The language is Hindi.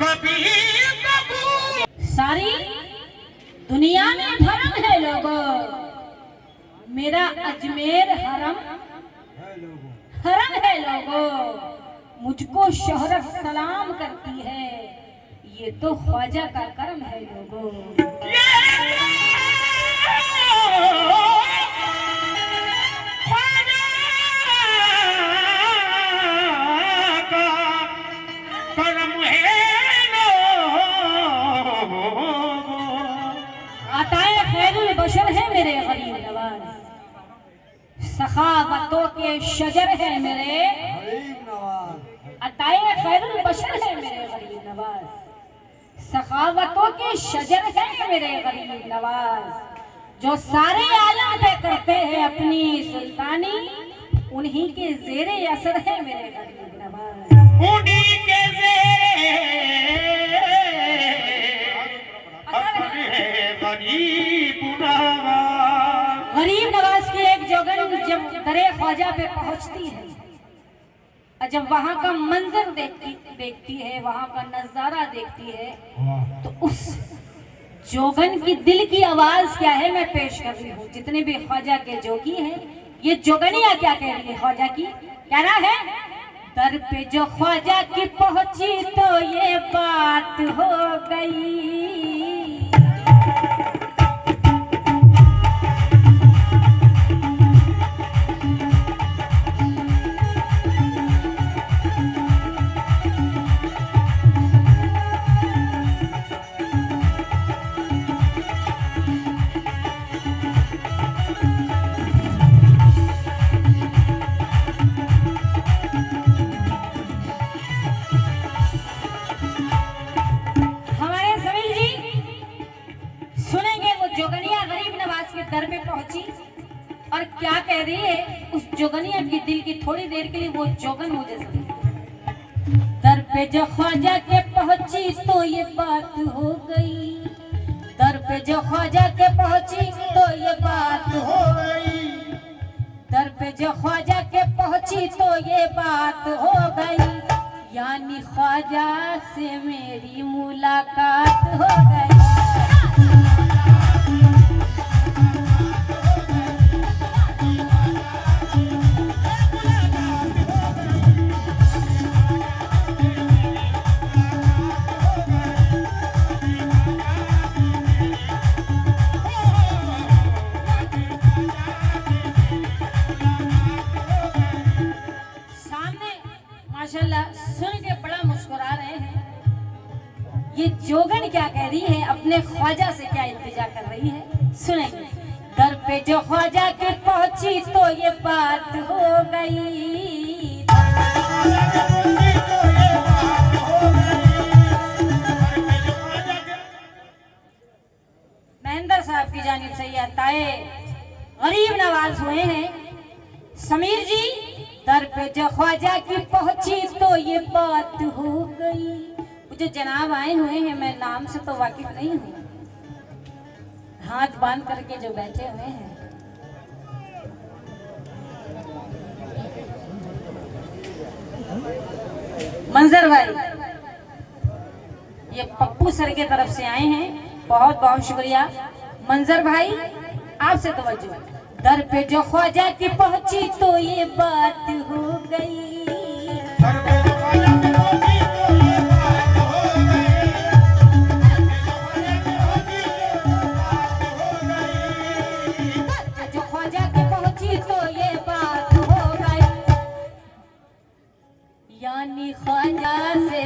कभी कबूल। सारी दुनिया में धर्म है लोगों, मेरा अजमेर हरम है लोगों। मुझको शोहरत सलाम करती है, ये तो ख्वाजा का करम है लोगों। अताए खैरुल बशर है मेरे गरीब नवाज, सखावतों के शजर है मेरे गरीब नवाज। अताए खैरुल बशर है मेरे गरीब नवाज, सखावतों के शजर है मेरे गरीब नवाज। जो सारे आलम पे करते हैं अपनी सुल्तानी, उन्हीं के ज़ेरे असर है मेरे गरीब नवाज। उन्हीं के गरीब नवाज की एक जोगन जब दरे ख्वाजा पे पहुंचती है और जब वहां का मंजर देखती है, वहां का नजारा देखती है, तो उस जोगन की दिल की आवाज क्या है मैं पेश कर रही हूँ। जितने भी ख्वाजा के जोगी हैं, ये जोगनिया क्या कह रही है ख्वाजा की, क्या ना है। दर पे जो ख्वाजा की पहुंची तो ये बात हो गई, दर पे पहुंची और क्या कह रही है। उस जोगनिया की दिल की थोड़ी देर के लिए वो जोगन मुझे समझ। दर पे जो ख्वाजा के पहुंची तो ये बात हो गई, दर पे जो ख्वाजा के पहुंची तो ये बात हो गई, दर पे जो ख्वाजा के पहुंची तो ये बात हो गई। यानी ख्वाजा से मेरी मुलाकात हो गई। माशाल्लाह सुन के बड़ा मुस्कुरा रहे हैं। ये जोगन क्या कह रही है, अपने ख्वाजा से क्या इल्तिजा कर रही है, सुनेंगे। दर पे जो ख्वाजा के पहुंची तो ये बात हो गई, महेंद्र साहब की जानिब से ये अताए गरीब नवाज हुए हैं। समीर जी, दर पे जो ख्वाजा की पहुंची तो ये बात हो गई। जो जनाब आए हुए हैं, मैं नाम से तो वाकिफ नहीं हूँ, हाथ बांध करके जो बैठे हुए हैं, मंजर भाई, ये पप्पू सर के तरफ से आए हैं, बहुत बहुत शुक्रिया मंजर भाई, आपसे तवज्जो। दर पे जो ख्वाजा की पहुंची तो ये बात हो गई, जो ख्वाजा की पहुंची तो ये बात हो गई। यानी ख्वाजा से